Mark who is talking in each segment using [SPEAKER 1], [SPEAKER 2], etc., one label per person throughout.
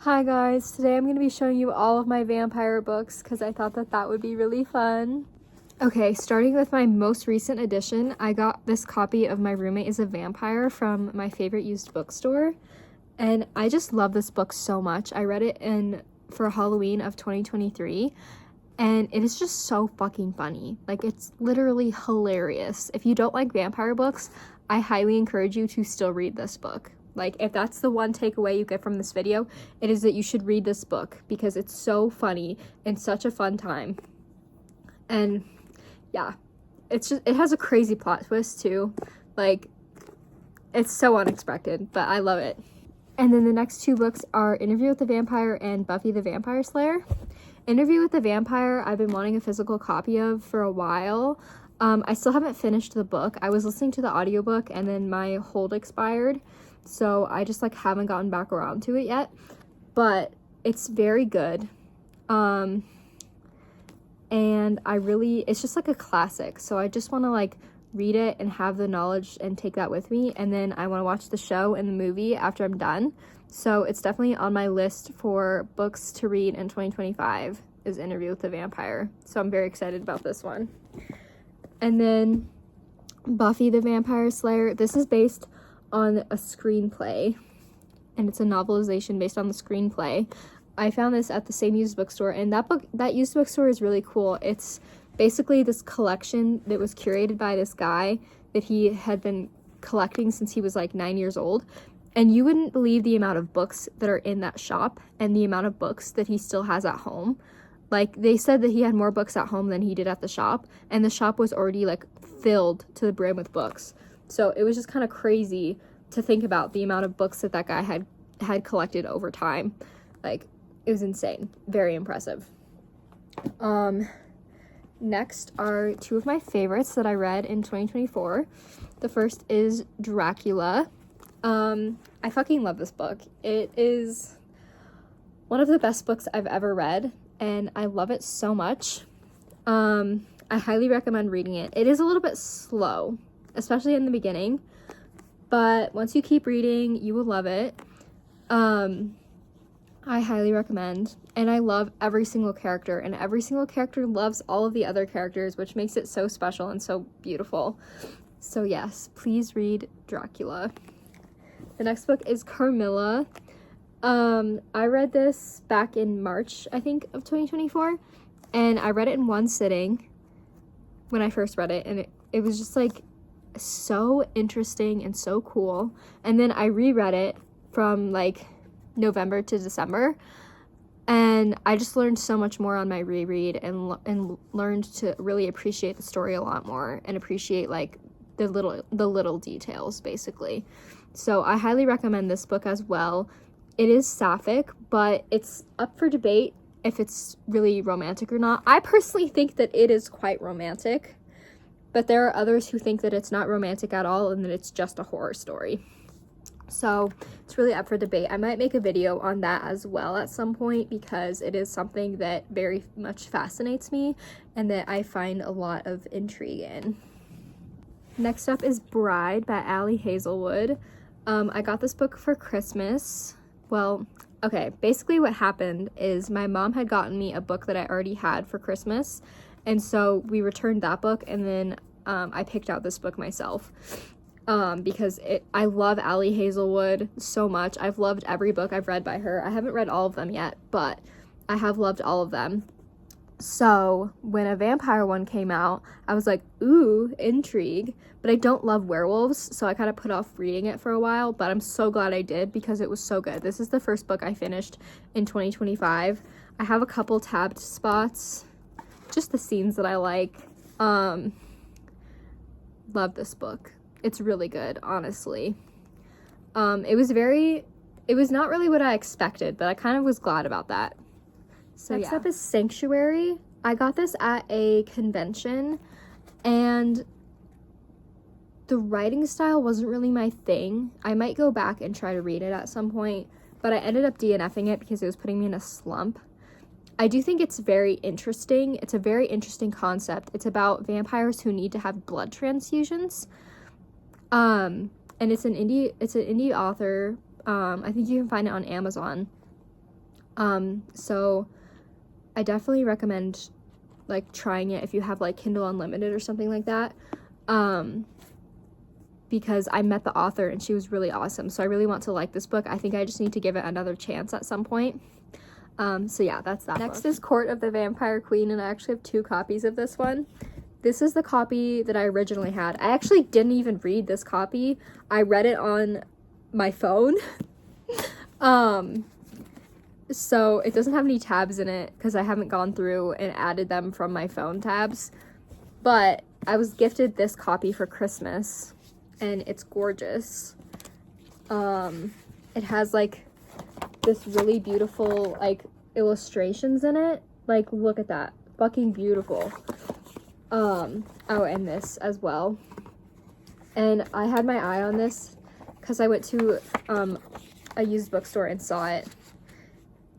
[SPEAKER 1] Hi guys, today I'm going to be showing you all of my vampire books because I thought that would be really fun. Okay, starting with my most recent edition, I got this copy of My Roommate is a Vampire from my favorite used bookstore, and I just love this book so much. I read it for Halloween of 2023, and it is just so fucking funny. Like, it's literally hilarious. If you don't like vampire books, I highly encourage you to still read this book. Like, if that's the one takeaway you get from this video, it is that you should read this book because it's so funny and such a fun time. And yeah, it has a crazy plot twist too. Like, it's so unexpected, but I love it. And then the next two books are Interview with the Vampire and Buffy the Vampire Slayer. Interview with the Vampire, I've been wanting a physical copy of for a while. I still haven't finished the book. I was listening to the audiobook and then my hold expired. So I just haven't gotten back around to it yet, but it's very good. And it's just like a classic. So I just want to read it and have the knowledge and take that with me. And then I want to watch the show and the movie after I'm done. So it's definitely on my list for books to read in 2025 is Interview with the Vampire. So I'm very excited about this one. And then Buffy the Vampire Slayer. This is based on a screenplay, and it's a novelization based on the screenplay. I found this at the same used bookstore, and that used bookstore is really cool. It's basically this collection that was curated by this guy that he had been collecting since he was 9 years old, and you wouldn't believe the amount of books that are in that shop and the amount of books that he still has at home. They said that he had more books at home than he did at the shop, and the shop was already filled to the brim with books. So it was just kind of crazy to think about the amount of books that guy had collected over time. It was insane. Very impressive. Next are two of my favorites that I read in 2024. The first is Dracula. I fucking love this book. It is one of the best books I've ever read, and I love it so much. I highly recommend reading it. It is a little bit slow, especially in the beginning, but once you keep reading, you will love it. I highly recommend, and I love every single character, and every single character loves all of the other characters, which makes it so special and so beautiful. So yes, please read Dracula. The next book is Carmilla. I read this back in March, I think, of 2024, and I read it in one sitting when I first read it, and it was just so interesting and so cool. And then I reread it from November to December, and I just learned so much more on my reread and learned to really appreciate the story a lot more and appreciate the little details, basically. So I highly recommend this book as well. It is sapphic, but it's up for debate if it's really romantic or not. I personally think that it is quite romantic, but there are others who think that it's not romantic at all and that it's just a horror story. So it's really up for debate. I might make a video on that as well at some point because it is something that very much fascinates me and that I find a lot of intrigue in. Next up is Bride by Ali Hazelwood. I got this book for Christmas. Well, okay, basically what happened is my mom had gotten me a book that I already had for Christmas, and so we returned that book, and then I picked out this book myself because I love Ali Hazelwood so much. I've loved every book I've read by her. I haven't read all of them yet, but I have loved all of them. So when a vampire one came out, I was like, ooh, intrigue. But I don't love werewolves, so I kind of put off reading it for a while, but I'm so glad I did because it was so good. This is the first book I finished in 2025. I have a couple tabbed spots, just the scenes that I like. Love this book. It's really good, honestly. It was not really what I expected, but I kind of was glad about that. So next up is Sanctuary. I got this at a convention, and the writing style wasn't really my thing. I might go back and try to read it at some point, but I ended up DNFing it because it was putting me in a slump. I do think it's very interesting. It's a very interesting concept. It's about vampires who need to have blood transfusions. And it's an indie author. I think you can find it on Amazon. So I definitely recommend like trying it if you have like Kindle Unlimited or something like that, because I met the author and she was really awesome, so I really want to like this book. I think I just need to give it another chance at some point. So yeah, that's that. Next is Court of the Vampire Queen, and I actually have 2 copies of this one. This is the copy that I originally had. I actually didn't even read this copy. I read it on my phone. So it doesn't have any tabs in it because I haven't gone through and added them from my phone tabs. But I was gifted this copy for Christmas, and it's gorgeous. It has like this really beautiful like illustrations in it. Like, look at that. Fucking beautiful. Oh, and this as well. And I had my eye on this because I went to a used bookstore and saw it,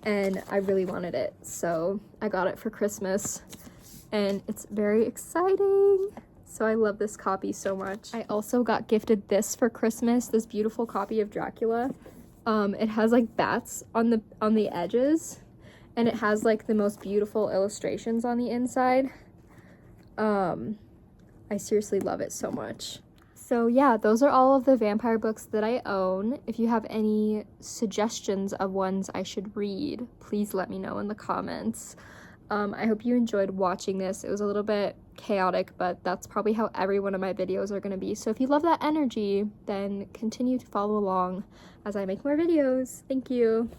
[SPEAKER 1] and I really wanted it, so I got it for Christmas, and it's very exciting. So I love this copy so much. I also got gifted this for Christmas, this beautiful copy of Dracula. It has like bats on the edges, and it has like the most beautiful illustrations on the inside. I seriously love it so much. So yeah, those are all of the vampire books that I own. If you have any suggestions of ones I should read, please let me know in the comments. I hope you enjoyed watching this. It was a little bit chaotic, but that's probably how every one of my videos are going to be. So if you love that energy, then continue to follow along as I make more videos. Thank you.